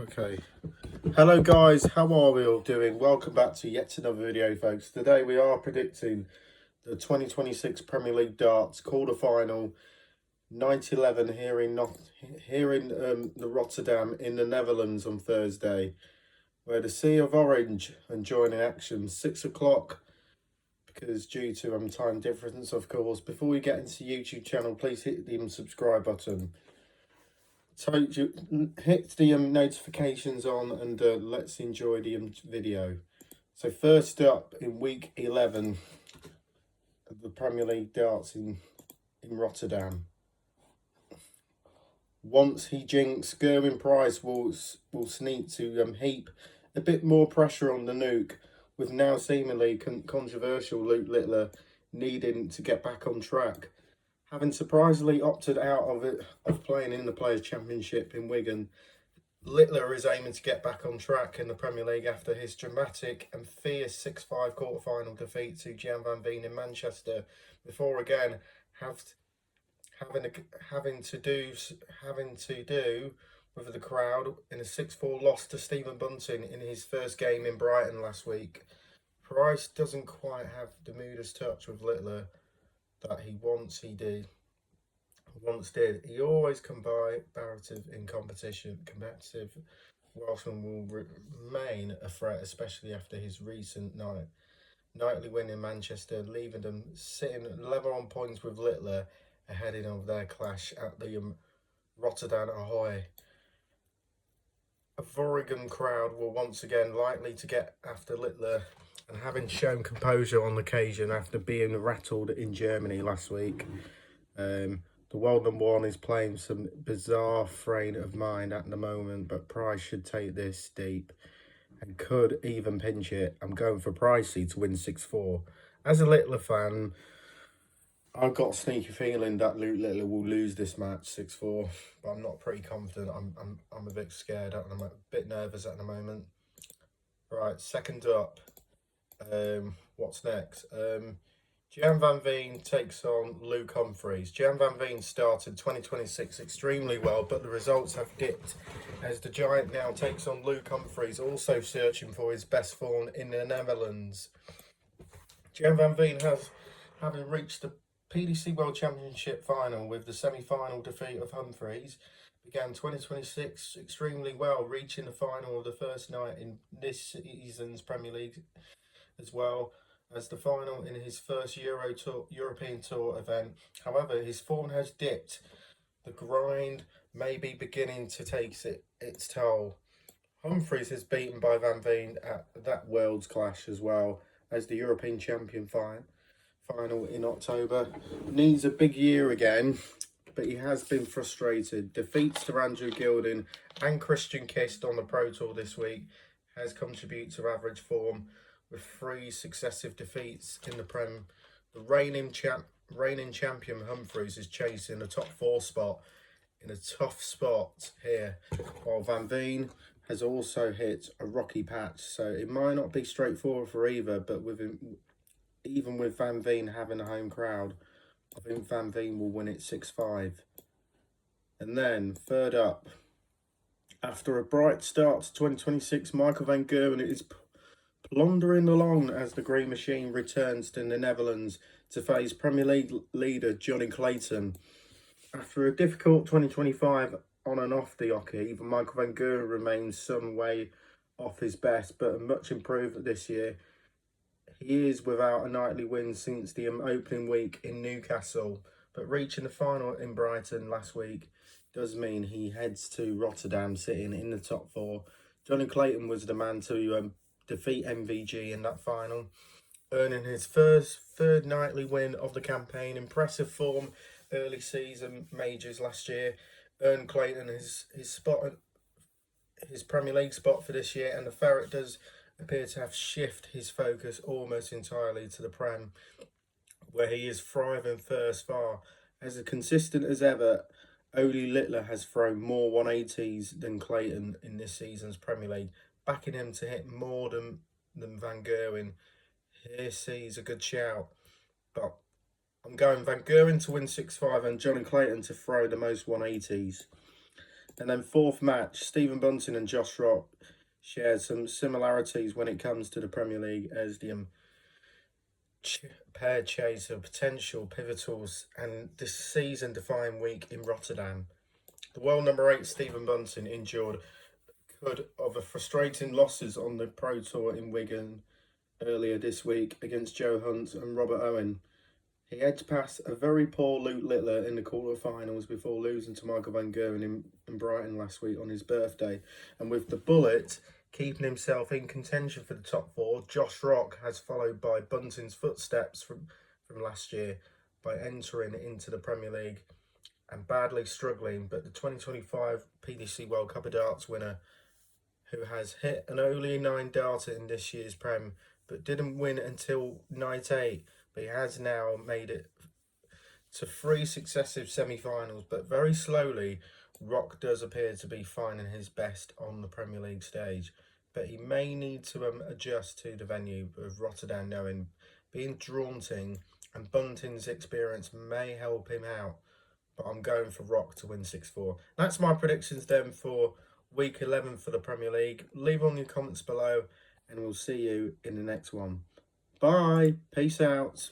Okay. Hello guys, how are we all doing? Welcome back to yet another video, folks. Today we are predicting the 2026 Premier League darts quarter-final night 11 here in the Rotterdam in the Netherlands on Thursday, where the Sea of Orange and joining action 6 o'clock because due to time difference, of course. Before we get into the YouTube channel, please hit the subscribe button. So hit the notifications on and let's enjoy the video. So first up in week 11 of the Premier League darts in Rotterdam. Once he jinks, Gerwyn Price will sneak to heap a bit more pressure on the nuke, with now seemingly controversial Luke Littler needing to get back on track. Having surprisingly opted out of playing in the Players' Championship in Wigan, Littler is aiming to get back on track in the Premier League after his dramatic and fierce 6-5 quarter-final defeat to Gian van Veen in Manchester, before again having to do with the crowd in a 6-4 loss to Stephen Bunting in his first game in Brighton last week. Price doesn't quite have the Midas touch with Littler that he once did. He always comparative in competition. Competitive Welshman will remain a threat, especially after his recent nightly win in Manchester, leaving them sitting level on points with Littler ahead of their clash at the Rotterdam Ahoy. A Vorigan crowd will once again likely to get after Littler, and having shown composure on occasion after being rattled in Germany last week. The world number one is playing some bizarre frame of mind at the moment, but Price should take this deep and could even pinch it. I'm going for Pricey to win 6-4. As a Littler fan, I've got a sneaky feeling that Luke Littler will lose this match 6-4, but I'm not pretty confident. I'm a bit scared at the moment, a bit nervous at the moment. Right, second up. What's next? Gian van Veen takes on Luke Humphries. Gian van Veen started 2026 extremely well, but the results have dipped as the Giant now takes on Luke Humphries, also searching for his best form in the Netherlands. Gian van Veen having reached the PDC World Championship final with the semi-final defeat of Humphries, began 2026 extremely well, reaching the final of the first night in this season's Premier League, as well as the final in his first European Tour event. However, his form has dipped. The grind may be beginning to take its toll. Humphries is beaten by Van Veen at that Worlds clash, as well as the European Champion final in October. Needs a big year again, but he has been frustrated. Defeats to Andrew Gilding and Christian Kist on the Pro Tour this week has contributed to average form, with 3 successive defeats in the Prem. The reigning champion Humphries is chasing a top 4 spot in a tough spot here, while Van Veen has also hit a rocky patch, so it might not be straightforward for either, but even with Van Veen having a home crowd, I think Van Veen will win it 6-5. And then third up, after a bright start to 2026, Michael van Gerwen is plundering along as the Green Machine returns to the Netherlands to face Premier League leader Jonny Clayton. After a difficult 2025 on and off the hockey, even Michael van Gerwen remains some way off his best, but much improved this year. He is without a nightly win since the opening week in Newcastle, but reaching the final in Brighton last week does mean he heads to Rotterdam sitting in the top 4. Jonny Clayton was the man to defeat MVG in that final, earning his third nightly win of the campaign. Impressive form early season majors last year earned Clayton his Premier League spot for this year, and the Ferret does appear to have shifted his focus almost entirely to the Prem, where he is thriving thus far. As consistent as ever, only Littler has thrown more 180s than Clayton in this season's Premier League, backing him to hit more than Van Gerwen. Here sees a good shout, but I'm going Van Gerwen to win 6-5 and Jonny Clayton to throw the most 180s. And then fourth match, Stephen Bunting and Josh Rock shared some similarities when it comes to the Premier League as the pair chase of potential pivotals and this season-defining week in Rotterdam. The world number 8 Stephen Bunting endured of a frustrating losses on the Pro Tour in Wigan earlier this week against Joe Hunt and Robert Owen. He edged past a very poor Luke Littler in the quarter-finals before losing to Michael van Gerwen in Brighton last week on his birthday. And with the bullet keeping himself in contention for the top 4, Josh Rock has followed by Bunting's footsteps from last year by entering into the Premier League and badly struggling. But the 2025 PDC World Cup of Darts winner, who has hit an only 9 darter in this year's Prem, but didn't win until night 8. But he has now made it to 3 successive semi-finals. But very slowly, Rock does appear to be finding his best on the Premier League stage. But he may need to adjust to the venue of Rotterdam, knowing being daunting, and Bunting's experience may help him out. But I'm going for Rock to win 6-4. That's my predictions then for week 11 for the Premier League. Leave on your comments below, and we'll see you in the next one. Bye. Peace out.